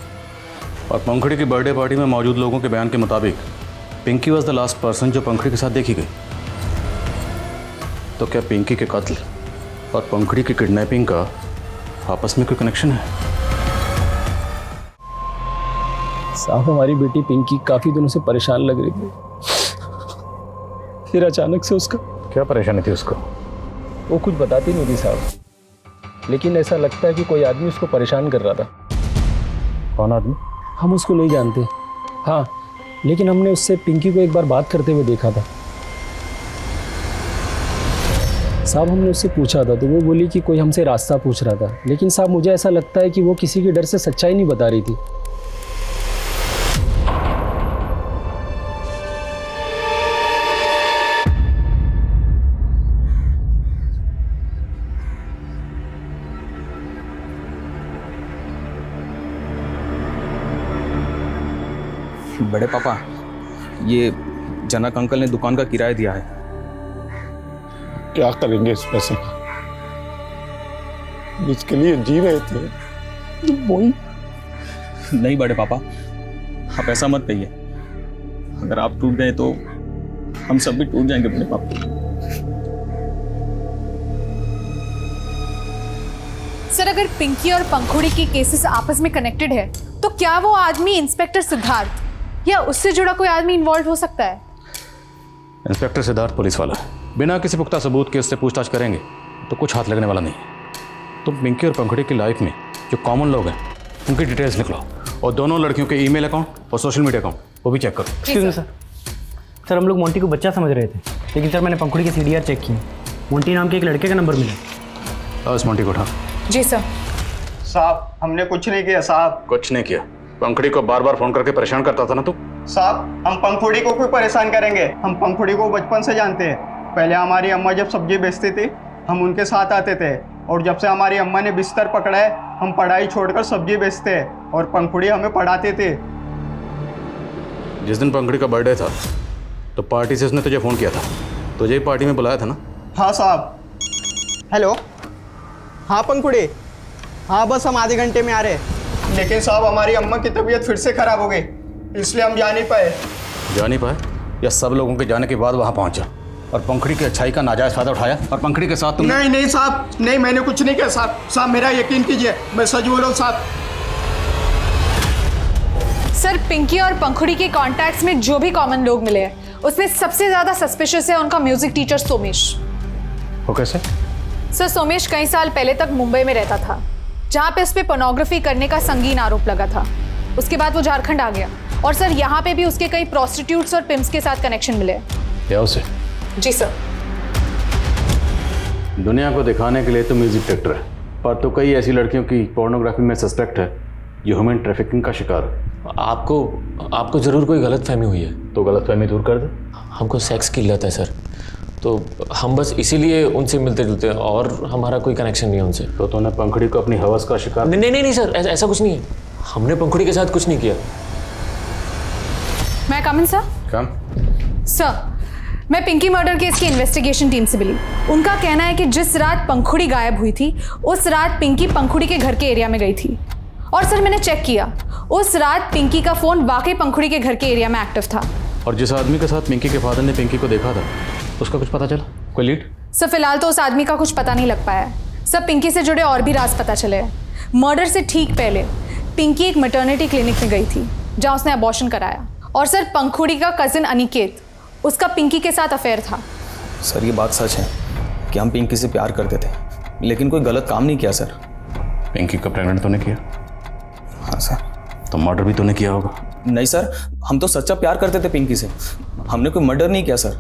और पंखुड़ी की बर्थडे पार्टी में मौजूद लोगों के बयान के मुताबिक Pinky was the last person जो पंखुड़ी के साथ देखी गई। तो क्या पिंकी के कत्ल और पंखुड़ी की किडनैपिंग का आपस में कोई कनेक्शन है? साहब, हमारी बेटी पिंकी काफी दिनों से परेशान लग रही थी, फिर अचानक से उसका क्या परेशानी थी उसको? वो कुछ बताती नहीं थी साहब, लेकिन ऐसा लगता है कि कोई आदमी उसको परेशान कर रहा था। कौन आदमी? हम उसको नहीं जानते। हाँ, लेकिन हमने उससे पिंकी को एक बार बात करते हुए देखा था साहब। हमने उससे पूछा था तो वो बोली कि कोई हमसे रास्ता पूछ रहा था, लेकिन साहब मुझे ऐसा लगता है कि वो किसी के डर से सच्चाई नहीं बता रही थी। बड़े पापा, ये जनक अंकल ने दुकान का किराया दिया है। क्या करेंगे इस पैसे का? जिसके लिए जी रहे थे वही। नहीं बड़े पापा, आप ऐसा मत कहिए। अगर आप टूट गए तो हम सब भी टूट जाएंगे बड़े पापा। सर, अगर पिंकी और पंखुड़ी की केसेस आपस में कनेक्टेड है तो क्या वो आदमी इंस्पेक्टर सिद्धार्थ या उससे जुड़ा कोई आदमी इन्वॉल्व हो सकता है? इंस्पेक्टर सिद्धार्थ पुलिस वाला है, बिना किसी पुख्ता सबूत के उससे पूछताछ करेंगे तो कुछ हाथ लगने वाला नहीं। तुम पिंकी और पंखुड़ी की लाइफ में जो कॉमन लोग हैं उनकी डिटेल्स निकलो, और दोनों लड़कियों के ईमेल अकाउंट और सोशल मीडिया अकाउंट वो भी चेक करो। Excuse me sir. सर, हम लोग मोंटी को बच्चा समझ रहे थे, लेकिन सर मैंने पंखुड़ी के सीडीआर चेक किए, मोंटी नाम के एक लड़के का नंबर मिला। इस मोंटी को उठा। जी सर। साहब, हमने कुछ नहीं किया साहब। कुछ नहीं किया? पंखुड़ी को बार बार फोन करके परेशान करता था ना तू? साहब, हम पंखुड़ी को क्यों परेशान करेंगे? हम पंखुड़ी को बचपन से जानते हैं। पहले हमारी अम्मा जब सब्जी बेचती थी हम उनके साथ आते थे, और जब से हमारी अम्मा ने बिस्तर पकड़ा है हम पढ़ाई छोड़कर सब्जी बेचते हैं, और पंखुड़ी हमें पढ़ाते थे। जिस दिन पंखुड़ी का बर्थडे था तो पार्टी से उसने तुझे फ़ोन किया था, तुझे पार्टी में बुलाया था ना? हाँ साहब। हेलो, हाँ पंखुड़ी, हाँ बस हम आधे घंटे में आ रहे। लेकिन साहब, हमारी अम्मा की तबीयत फिर से खराब हो गई, इसलिए हम जा नहीं पाए। जा नहीं पाए या सब लोगों के जाने के बाद वहाँ पहुँचा? और पंखुड़ी की अच्छाई का नाजायज फायदा उठाया और पंखुड़ी के साथ तुम नहीं नहीं साहब, नहीं मैंने कुछ नहीं किया साहब। साहब मेरा यकीन कीजिए, मैं सच बोल रहा हूँ साहब। सर पिंकी और पंखुड़ी के कॉन्टैक्ट्स में जो भी कॉमन लोग मिले हैं उसमें सबसे ज्यादा सस्पिशियस है उनका म्यूजिक टीचर सोमेश। वो कैसे? सर सोमेश कई साल पहले तक मुंबई में रहता था, जहाँ पे उस पर पोर्नोग्राफी करने का संगीन आरोप लगा था। उसके बाद वो झारखंड आ गया और सर यहाँ पे भी उसके कई प्रोस्टिट्यूट्स और पिम्प्स के साथ कनेक्शन मिले। क्या उसे? जी सर। दुनिया को दिखाने के लिए तो म्यूजिक डायरेक्टर है, पर तो कई ऐसी लड़कियों की पोर्नोग्राफी में सस्पेक्ट है जो ह्यूमन ट्रैफिकिंग का शिकार है। आपको जरूर कोई गलतफहमी हुई है। तो गलतफहमी दूर कर दे। हमको सेक्स की लत है सर, तो हम बस इसीलिए उनसे मिलते जुलते हैं और हमारा कोई कनेक्शन नहीं है उनसे। तो तूने पंखुड़ी को अपनी हवस का शिकार? नहीं सर, ऐसा कुछ नहीं है। हमने पंखुड़ी के साथ कुछ नहीं किया। मैं कम इन सर? कम। सर मैं पिंकी मर्डर केस की इन्वेस्टिगेशन टीम से मिली। उनका कहना है कि जिस रात पंखुड़ी गायब हुई थी उस रात पिंकी पंखुड़ी के घर के एरिया में गई थी। और सर मैंने चेक किया, उस रात पिंकी का फोन वाकई पंखुड़ी के घर के एरिया में एक्टिव था। और जिस आदमी के साथ पिंकी के फादर ने पिंकी को देखा था उसका कुछ पता चला? कोई लीड? सर फिलहाल तो उस आदमी का कुछ पता नहीं लग पाया है। सब पिंकी से जुड़े और भी राज पता चले हैं। मर्डर से ठीक पहले पिंकी एक मैटरनिटी क्लिनिक में गई थी जहाँ उसने अबॉर्शन कराया। और सर पंखुड़ी का कजिन अनिकेत, उसका पिंकी के साथ अफेयर था। सर ये बात सच है कि हम पिंकी से प्यार करते थे, लेकिन कोई गलत काम नहीं किया सर। पिंकी को प्रेग्नेंट तूने किया? हाँ सर। तो मर्डर भी तूने किया होगा? नहीं सर, हम तो सच्चा प्यार करते थे पिंकी से, हमने कोई मर्डर नहीं किया सर।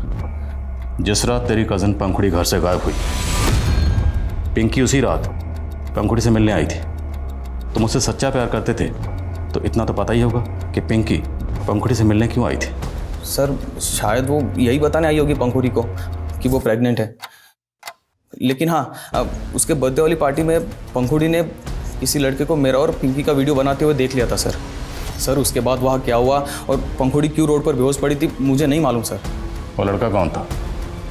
जिस रात तेरी कजन पंखुड़ी घर से गायब हुई, पिंकी उसी रात पंखुड़ी से मिलने आई थी। तुम मुझसे सच्चा प्यार करते थे तो इतना तो पता ही होगा कि पिंकी पंखुड़ी से मिलने क्यों आई थी। सर शायद वो यही बताने आई होगी पंखुड़ी को कि वो प्रेग्नेंट है। लेकिन हाँ, उसके बर्थडे वाली पार्टी में पंखुड़ी ने किसी लड़के को मेरा और पिंकी का वीडियो बनाते हुए देख लिया था सर। सर उसके बाद वहाँ क्या हुआ और पंखुड़ी क्यों रोड पर बेहोश पड़ी थी मुझे नहीं मालूम सर। वो लड़का कौन था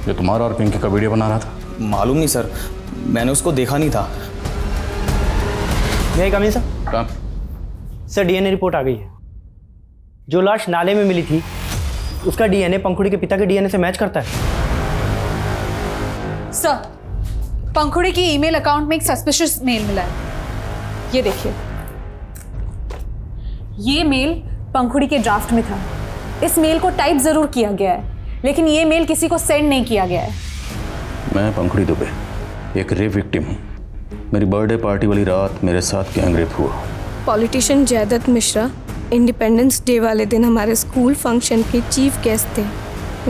जो तुम्हारा और पिंकी का वीडियो बना रहा था? मालूम नहीं सर, मैंने उसको देखा नहीं था। मैं कमी सर? कहाँ? सर डीएनए रिपोर्ट आ गई है। जो लाश नाले में मिली थी उसका डीएनए पंखुड़ी के पिता के डीएनए से मैच करता है। सर पंखुड़ी की ईमेल अकाउंट में एक सस्पिशियस मेल मिला है, ये देखिए। ये मेल पंखुड़ी के ड्राफ्ट में था। इस मेल को टाइप जरूर किया गया है लेकिन ये मेल किसी को सेंड नहीं किया गया है। मैं पंखुड़ी दुबे, एक रेप विक्टिम हूँ। मेरी बर्थडे पार्टी वाली रात मेरे साथ गैंग रेप हुआ। Politician Jaidutt Mishra independence day वाले दिन हमारे स्कूल फंक्शन के चीफ गेस्ट थे।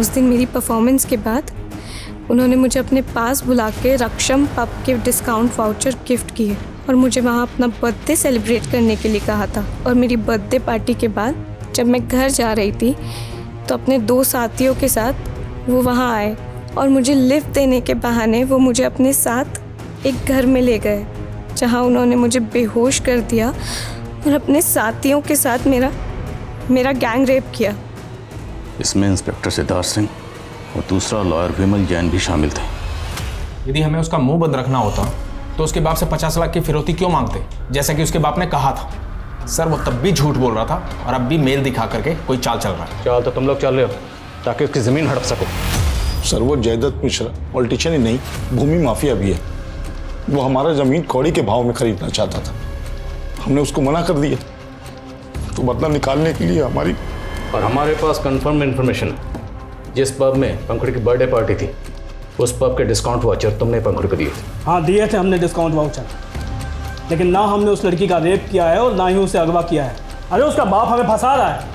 उस दिन मेरी परफॉर्मेंस के बाद उन्होंने मुझे अपने पास बुला के रक्षम पब के डिस्काउंट वाउचर गिफ्ट किए और मुझे वहाँ अपना बर्थडे सेलिब्रेट करने के लिए कहा था। और मेरी बर्थडे पार्टी के बाद जब मैं घर जा रही थी तो अपने 2 साथियों के साथ वो वहाँ आए और मुझे लिफ्ट देने के बहाने वो मुझे अपने साथ एक घर में ले गए जहाँ उन्होंने मुझे बेहोश कर दिया और अपने साथियों के साथ मेरा गैंग रेप किया। इसमें इंस्पेक्टर सिद्धार्थ सिंह और दूसरा लॉयर विमल जैन भी शामिल थे। यदि हमें उसका मुंह बंद रखना होता तो उसके बाप से 50 लाख की फिरौती क्यों मांगते, जैसा कि उसके बाप ने कहा था। सर वो तब भी झूठ बोल रहा था और अब भी मेल दिखा करके कोई चाल चल रहा है। चाल तो तुम लोग चल रहे हो ताकि उसकी ज़मीन हड़प सको। सर वो जयदत्त मिश्रा पॉलिटिशियन ही नहीं, भूमि माफिया भी है। वो हमारा ज़मीन कौड़ी के भाव में खरीदना चाहता था, हमने उसको मना कर दिया। तो बदला निकालने के लिए हमारे पास कंफर्म इन्फॉर्मेशन है। जिस पब में पंखुड़ी की बर्थडे पार्टी थी उस पब के डिस्काउंट वाउचर तुमने पंखुड़ी को दिए थे। हाँ दिए थे हमने डिस्काउंट वाउचर, लेकिन ना हमने उस लड़की का रेप किया है और ना ही उसे अगवा किया है। अरे उसका बाप हमें फंसा रहा है।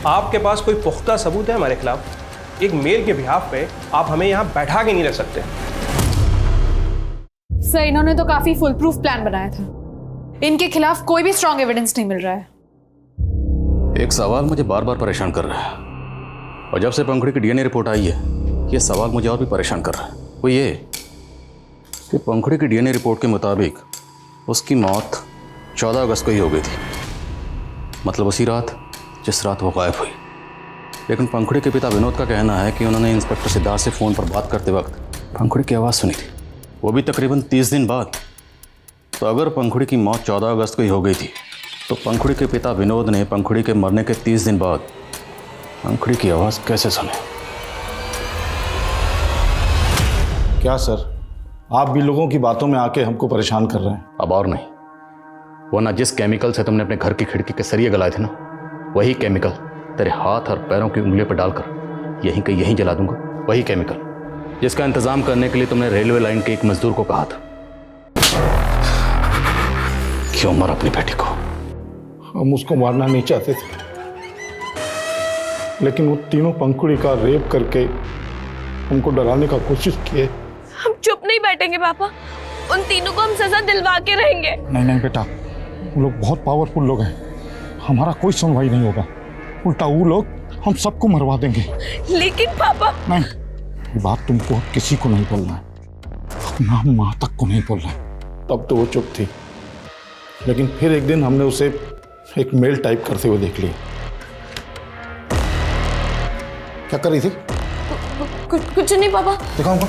आपके पास कोई पुख्ता सबूत है हमारे खिलाफ? एक मेल के बिहाफ पे आप हमें यहाँ बैठा के नहीं रख सकते। सर इन्होंने तो काफी फुल प्रूफ प्लान बनाया था। इनके खिलाफ कोई भी स्ट्रॉन्ग एविडेंस नहीं मिल रहा है। एक सवाल मुझे बार बार परेशान कर रहा है और जब से पंखुड़ी की डीएनए रिपोर्ट आई है ये सवाल मुझे और भी परेशान कर रहा है। वो ये कि पंखुड़ी की डीएनए रिपोर्ट के मुताबिक उसकी मौत 14 अगस्त को ही हो गई थी, मतलब उसी रात जिस रात वो गायब हुई। लेकिन पंखुड़ी के पिता विनोद का कहना है कि उन्होंने इंस्पेक्टर सिद्धार्थ से फ़ोन पर बात करते वक्त पंखुड़ी की आवाज़ सुनी थी, वो भी तकरीबन 30 दिन बाद। तो अगर पंखुड़ी की मौत 14 अगस्त को ही हो गई थी तो पंखुड़ी के पिता विनोद ने पंखुड़ी के मरने के 30 दिन बाद पंखुड़ी की आवाज़ कैसे सुनी? क्या सर, आप भी लोगों की बातों में आके हमको परेशान कर रहे हैं। अब और नहीं, वरना जिस केमिकल से तुमने अपने घर की खिड़की के सरिये गलाए थे ना, वही केमिकल तेरे हाथ और पैरों की उंगलियों पर डालकर यहीं के यहीं जला दूंगा। वही केमिकल जिसका इंतजाम करने के लिए तुमने रेलवे लाइन के एक मजदूर को कहा था। क्यों मारा अपनी बेटी को? हम उसको मारना नहीं चाहते थे, लेकिन वो तीनों पंखुड़ी का रेप करके हमको डराने का कोशिश किए। हम चुप नहीं बैठेंगे पापा, उन तीनों को हम सजा दिलवा के रहेंगे। नहीं नहीं बेटा, वो लोग बहुत पावरफुल लोग हैं, हमारा कोई सुनवाई नहीं होगा। उल्टा वो लोग हम सबको मरवा देंगे। लेकिन पापा नहीं, ये बात तुमको किसी को नहीं बोलना है, अपना माँ तक को नहीं बोलना है। तब तो वो चुप थी, लेकिन फिर एक दिन हमने उसे एक मेल टाइप करते हुए देख लिया। क्या कर रही थी? कुछ नहीं पापा। दिखाओ हमको।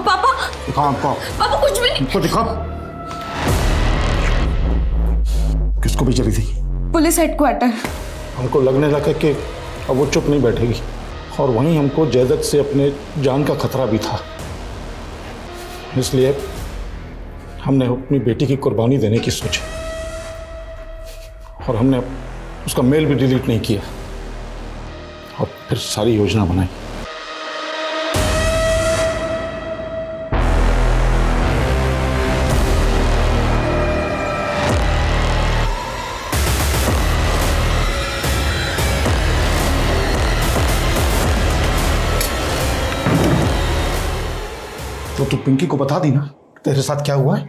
पापा दिखाओ हमको। पापा कुछ भी नहीं। हमको दिखाओ। किसको भेज रही थी? Police headquarter. हमको लगने लगा कि अब वो चुप नहीं बैठेगी, और वहीं हमको जैदत से अपने जान का खतरा भी था। इसलिए हमने अपनी बेटी की कुर्बानी देने की सोची, और हमने उसका मेल भी डिलीट नहीं किया, और फिर सारी योजना बनाई। तो तू पिंकी को बता दी ना तेरे साथ क्या हुआ है?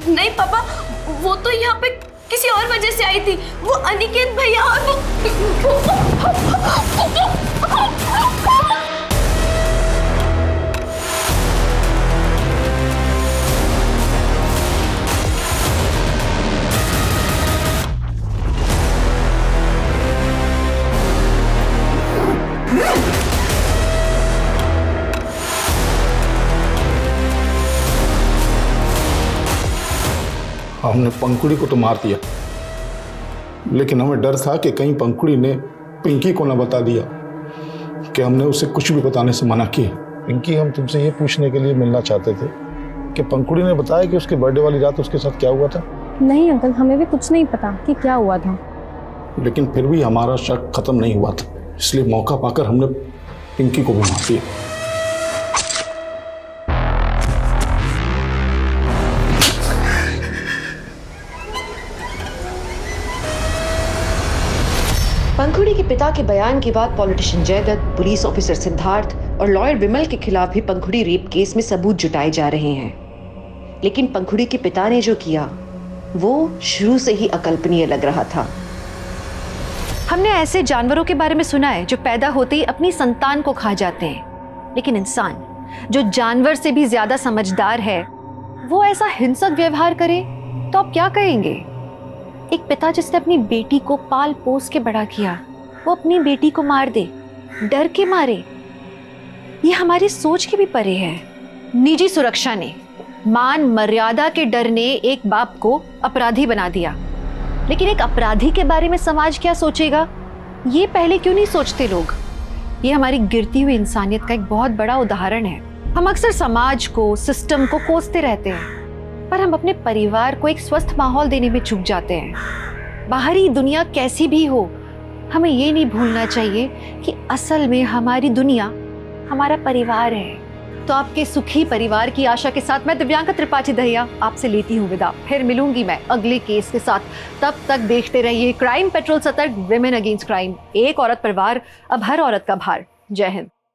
नहीं पापा, वो तो यहाँ पे किसी और वजह से आई थी। वो अनिकेत भैया और वो हमने पंखुड़ी को तो मार दिया, लेकिन हमें डर था कि कहीं पंखुड़ी ने पिंकी को ना बता दिया कि हमने उसे कुछ भी बताने से मना किया। पिंकी, हम तुमसे ये पूछने के लिए मिलना चाहते थे कि पंखुड़ी ने बताया कि उसके बर्थडे वाली रात उसके साथ क्या हुआ था? नहीं अंकल, हमें भी कुछ नहीं पता कि क्या हुआ था। लेकिन फिर भी हमारा शक खत्म नहीं हुआ था, इसलिए मौका पाकर हमने पिंकी को भी मार दिया। पंखुड़ी के पिता के बयान के बाद politician Jaidutt, police officer Siddharth और लॉयर विमल के खिलाफ भी पंखुड़ी रेप केस में सबूत जुटाए जा रहे हैं। लेकिन पंखुड़ी के पिता ने जो किया वो शुरू से ही अकल्पनीय लग रहा था। हमने ऐसे जानवरों के बारे में सुना है जो पैदा होते ही अपनी संतान को खा जाते हैं, लेकिन इंसान जो जानवर से भी ज्यादा समझदार है वो ऐसा हिंसक व्यवहार करे तो आप क्या कहेंगे? एक पिता जिसने अपनी बेटी को पाल पोस के बड़ा किया, वो अपनी बेटी को मार दे, डर के मारे। ये हमारी सोच के भी परे है। निजी सुरक्षा ने, मान मर्यादा के डर ने एक बाप को अपराधी बना दिया, लेकिन एक अपराधी के बारे में समाज क्या सोचेगा, ये पहले क्यों नहीं सोचते लोग? ये हमारी गिरती हुई इंसानियत का एक बहुत बड़ा उदाहरण है। हम अक्सर समाज को, सिस्टम को कोसते रहते हैं, पर हम अपने परिवार को एक स्वस्थ माहौल देने में चूक जाते हैं। बाहरी दुनिया कैसी भी हो, हमें ये नहीं भूलना चाहिए कि असल में हमारी दुनिया हमारा परिवार है। तो आपके सुखी परिवार की आशा के साथ मैं दिव्यांका त्रिपाठी दहिया आपसे लेती हूँ विदा। फिर मिलूंगी मैं अगले केस के साथ। तब तक देखते रहिए क्राइम पेट्रोल सतर्क, विमेन अगेंस्ट क्राइम। एक औरत पर वार, अब हर औरत का भार। जय हिंद।